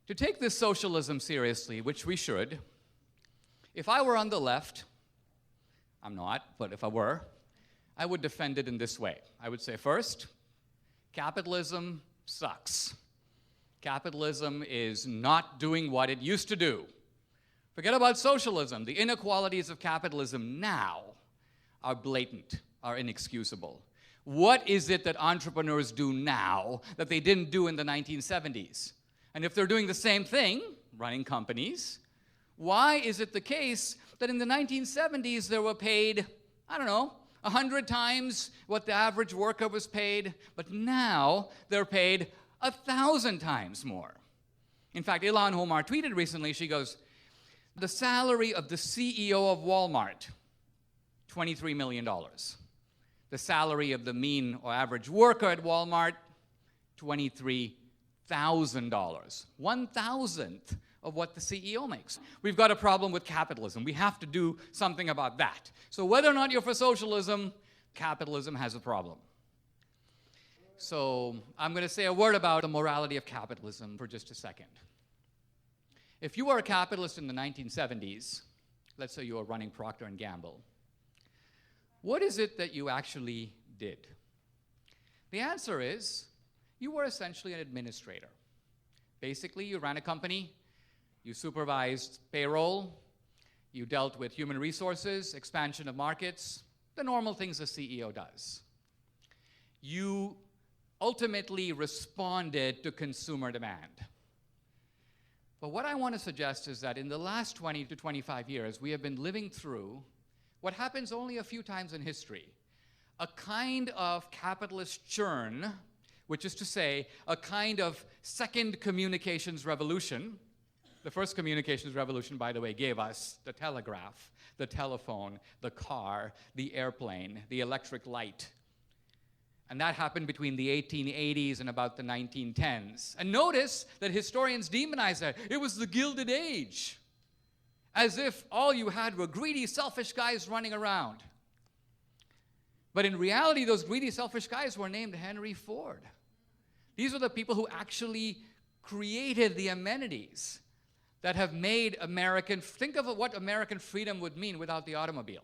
To take this socialism seriously, which we should, if I were on the left, I'm not, but if I were, I would defend it in this way. I would say, first, capitalism sucks. Capitalism is not doing what it used to do. Forget about socialism. The inequalities of capitalism now are blatant, are inexcusable. What is it that entrepreneurs do now that they didn't do in the 1970s? And if they're doing the same thing, running companies, why is it the case that in the 1970s they were paid, I don't know, 100 times what the average worker was paid, but now they're paid 1,000 times more? In fact, Ilhan Omar tweeted recently, she goes, the salary of the CEO of Walmart, $23 million. The salary of the mean or average worker at Walmart, $23,000. $1,000th of what the CEO makes. We've got a problem with capitalism. We have to do something about that. So whether or not you're for socialism, capitalism has a problem. So I'm going to say a word about the morality of capitalism for just a second. If you were a capitalist in the 1970s, let's say you were running Procter & Gamble, what is it that you actually did? The answer is you were essentially an administrator. Basically, you ran a company, you supervised payroll, you dealt with human resources, expansion of markets, the normal things a CEO does. You ultimately responded to consumer demand. But what I want to suggest is that in the last 20 to 25 years, we have been living through what happens only a few times in history, a kind of capitalist churn, which is to say, a kind of second communications revolution. The first communications revolution, by the way, gave us the telegraph, the telephone, the car, the airplane, the electric light. And that happened between the 1880s and about the 1910s. And notice that historians demonize that. It was the Gilded Age, as if all you had were greedy, selfish guys running around. But in reality, those greedy, selfish guys were named Henry Ford. These are the people who actually created the amenities that have made American, think of what American freedom would mean without the automobile.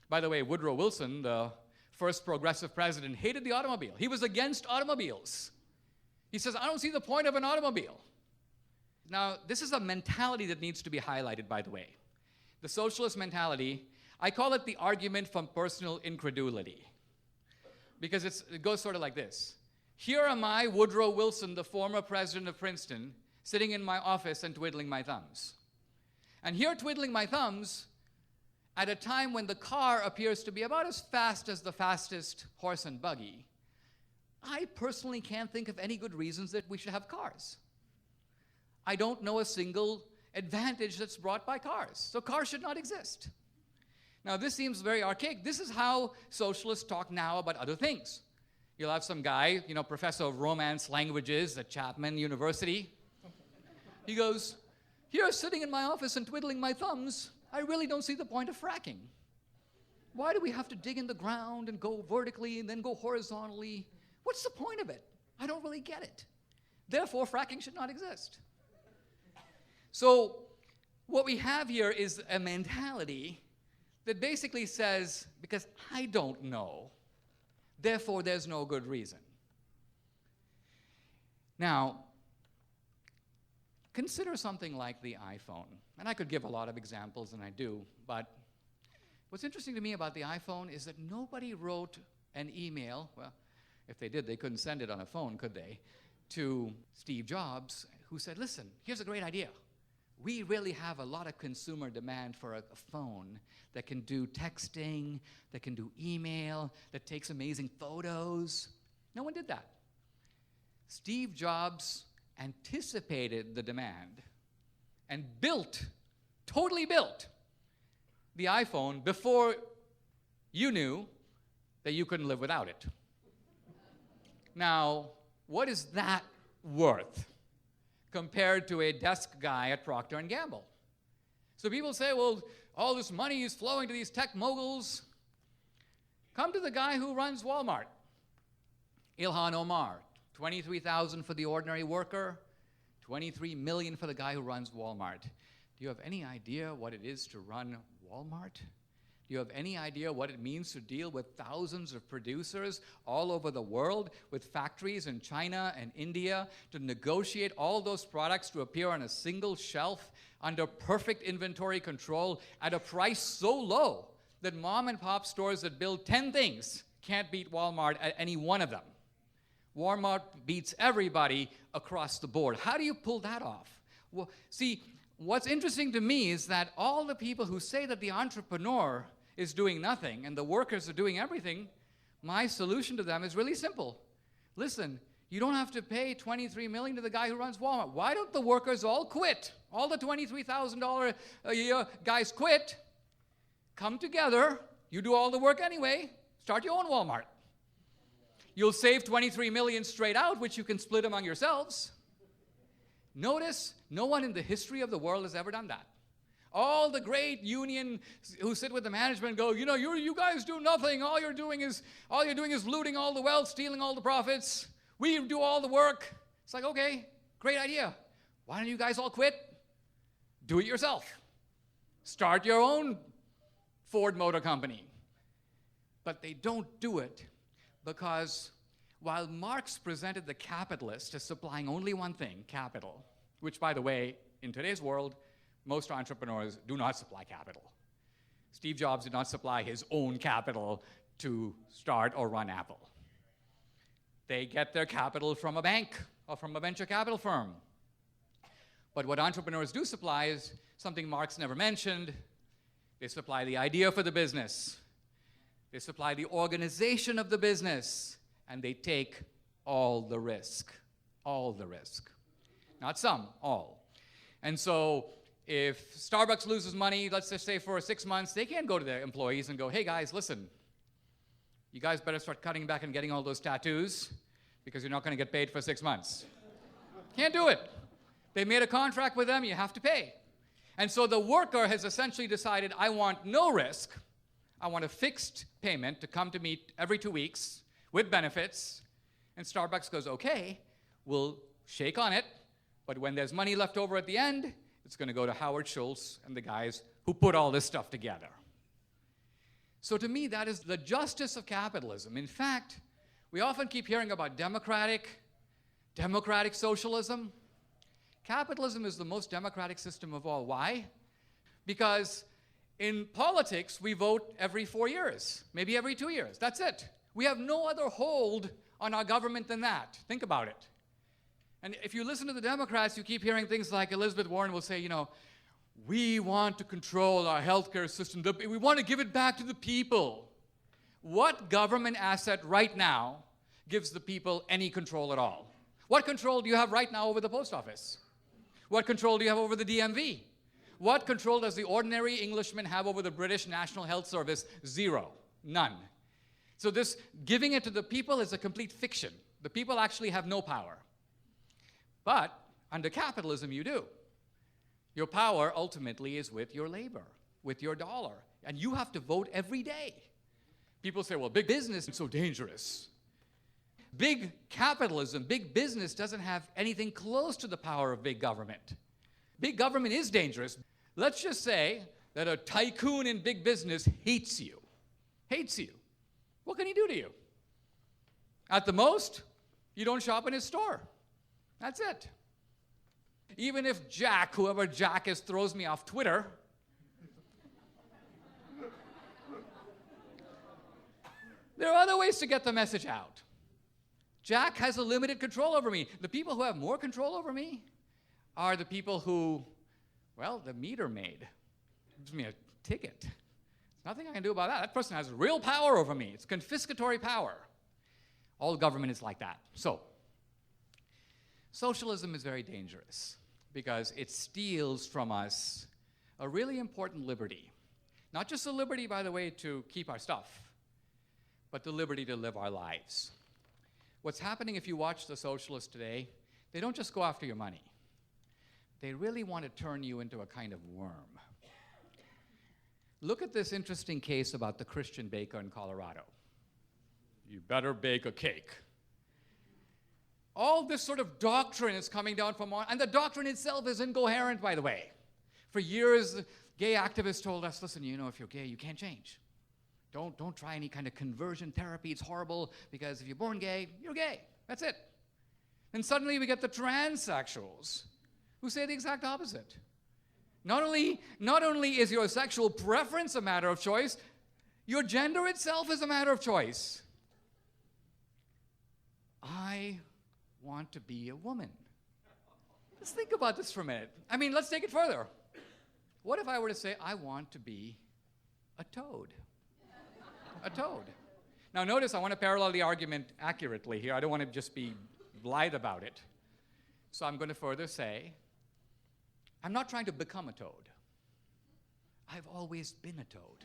By the way, Woodrow Wilson, the first progressive president, hated the automobile. He was against automobiles. He says, I don't see the point of an automobile. Now, this is a mentality that needs to be highlighted, by the way. The socialist mentality, I call it the argument from personal incredulity. Because it goes sort of like this. Here am I, Woodrow Wilson, the former president of Princeton, sitting in my office and twiddling my thumbs. And here twiddling my thumbs at a time when the car appears to be about as fast as the fastest horse and buggy, I personally can't think of any good reasons that we should have cars. I don't know a single advantage that's brought by cars. So cars should not exist. Now, this seems very archaic. This is how socialists talk now about other things. You'll have some guy, professor of Romance languages at Chapman University. He goes, here sitting in my office and twiddling my thumbs, I really don't see the point of fracking. Why do we have to dig in the ground and go vertically and then go horizontally? What's the point of it? I don't really get it. Therefore, fracking should not exist. So what we have here is a mentality that basically says, because I don't know, therefore there's no good reason. Now, consider something like the iPhone. And I could give a lot of examples, and I do, but what's interesting to me about the iPhone is that nobody wrote an email, well, if they did, they couldn't send it on a phone, could they, to Steve Jobs, who said, listen, here's a great idea. We really have a lot of consumer demand for a phone that can do texting, that can do email, that takes amazing photos. No one did that. Steve Jobs anticipated the demand and totally built, the iPhone before you knew that you couldn't live without it. Now, what is that worth compared to a desk guy at Procter & Gamble? So people say, well, all this money is flowing to these tech moguls. Come to the guy who runs Walmart. Ilhan Omar, $23,000 for the ordinary worker, $23 million for the guy who runs Walmart. Do you have any idea what it is to run Walmart? Do you have any idea what it means to deal with thousands of producers all over the world, with factories in China and India, to negotiate all those products to appear on a single shelf under perfect inventory control at a price so low that mom and pop stores that build 10 things can't beat Walmart at any one of them? Walmart beats everybody across the board. How do you pull that off? Well, see, what's interesting to me is that all the people who say that the entrepreneur is doing nothing and the workers are doing everything, my solution to them is really simple. Listen, you don't have to pay $23 million to the guy who runs Walmart. Why don't the workers all quit? All the $23,000 a year guys quit. Come together. You do all the work anyway. Start your own Walmart. You'll save $23 million straight out, which you can split among yourselves. Notice, no one in the history of the world has ever done that. All the great union who sit with the management go, you know, you guys do nothing. All you're doing is looting all the wealth, stealing all the profits. We do all the work. It's like, okay, great idea. Why don't you guys all quit? Do it yourself. Start your own Ford Motor Company. But they don't do it because while Marx presented the capitalist as supplying only one thing, capital, which, by the way, in today's world, most entrepreneurs do not supply capital. Steve Jobs did not supply his own capital to start or run Apple. They get their capital from a bank or from a venture capital firm. But what entrepreneurs do supply is something Marx never mentioned. They supply the idea for the business. They supply the organization of the business. And they take all the risk. All the risk. Not some, all. And so if Starbucks loses money, let's just say for 6 months, they can't go to their employees and go, hey guys, listen, you guys better start cutting back and getting all those tattoos because you're not going to get paid for 6 months. Can't do it. They made a contract with them, you have to pay. And so the worker has essentially decided, I want no risk. I want a fixed payment to come to me every 2 weeks with benefits. And Starbucks goes, okay, we'll shake on it, but when there's money left over at the end, it's going to go to Howard Schultz and the guys who put all this stuff together. So to me, that is the justice of capitalism. In fact, we often keep hearing about democratic socialism. Capitalism is the most democratic system of all. Why? Because in politics, we vote every 4 years, maybe every 2 years. That's it. We have no other hold on our government than that. Think about it. And if you listen to the Democrats, you keep hearing things like Elizabeth Warren will say, you know, we want to control our healthcare system. We want to give it back to the people. What government asset right now gives the people any control at all? What control do you have right now over the post office? What control do you have over the DMV? What control does the ordinary Englishman have over the British National Health Service? Zero. None. So this giving it to the people is a complete fiction. The people actually have no power. But under capitalism, you do. Your power ultimately is with your labor, with your dollar. And you have to vote every day. People say, well, big business is so dangerous. Big capitalism, big business doesn't have anything close to the power of big government. Big government is dangerous. Let's just say that a tycoon in big business hates you. Hates you. What can he do to you? At the most, you don't shop in his store. That's it. Even if Jack, whoever Jack is, throws me off Twitter, there are other ways to get the message out. Jack has a limited control over me. The people who have more control over me are the people who, well, the meter maid gives me a ticket. There's nothing I can do about that. That person has real power over me. It's confiscatory power. All government is like that. So, socialism is very dangerous because it steals from us a really important liberty. Not just the liberty, by the way, to keep our stuff, but the liberty to live our lives. What's happening if you watch the socialists today, they don't just go after your money. They really want to turn you into a kind of worm. Look at this interesting case about the Christian baker in Colorado. You better bake a cake. all this sort of doctrine is coming down from on, and the doctrine itself is incoherent, by the way. For years, gay activists told us, listen, you know, if you're gay, you can't change. Don't try any kind of conversion therapy. It's horrible because if you're born gay, you're gay. That's it. And suddenly we get the transsexuals who say the exact opposite. Not only is your sexual preference a matter of choice, your gender itself is a matter of choice. I want to be a woman. Let's think about this for a minute. I mean, let's take it further. What if I were to say, I want to be a toad? A toad. Now notice, I want to parallel the argument accurately here. I don't want to just be blithe about it. So I'm going to further say, I'm not trying to become a toad. I've always been a toad.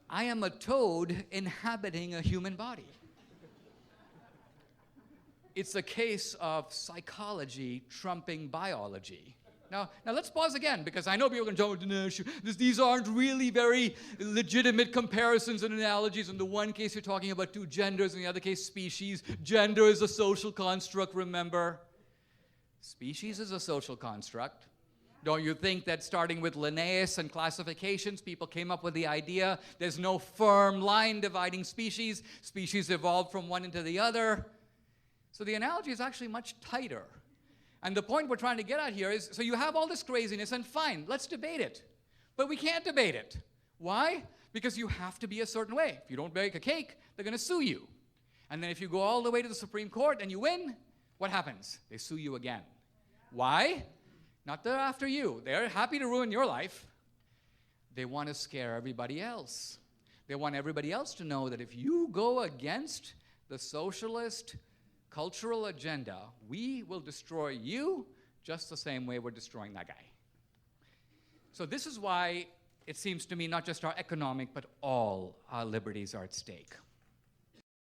I am a toad inhabiting a human body. It's a case of psychology trumping biology. Now let's pause again, because I know people are going to tell me, Dinesh, these aren't really very legitimate comparisons and analogies. In the one case, you're talking about two genders. In the other case, species. Gender is a social construct, remember? Species is a social construct. Don't you think that starting with Linnaeus and classifications, people came up with the idea there's no firm line dividing species. Species evolved from one into the other. So the analogy is actually much tighter. And the point we're trying to get at here is, so you have all this craziness, and fine, let's debate it. But we can't debate it. Why? Because you have to be a certain way. If you don't bake a cake, they're going to sue you. And then if you go all the way to the Supreme Court and you win, what happens? They sue you again. Why? Not they're after you. They're happy to ruin your life. They want to scare everybody else. They want everybody else to know that if you go against the socialist cultural agenda, we will destroy you just the same way we're destroying that guy. So this is why it seems to me not just our economic, but all our liberties are at stake.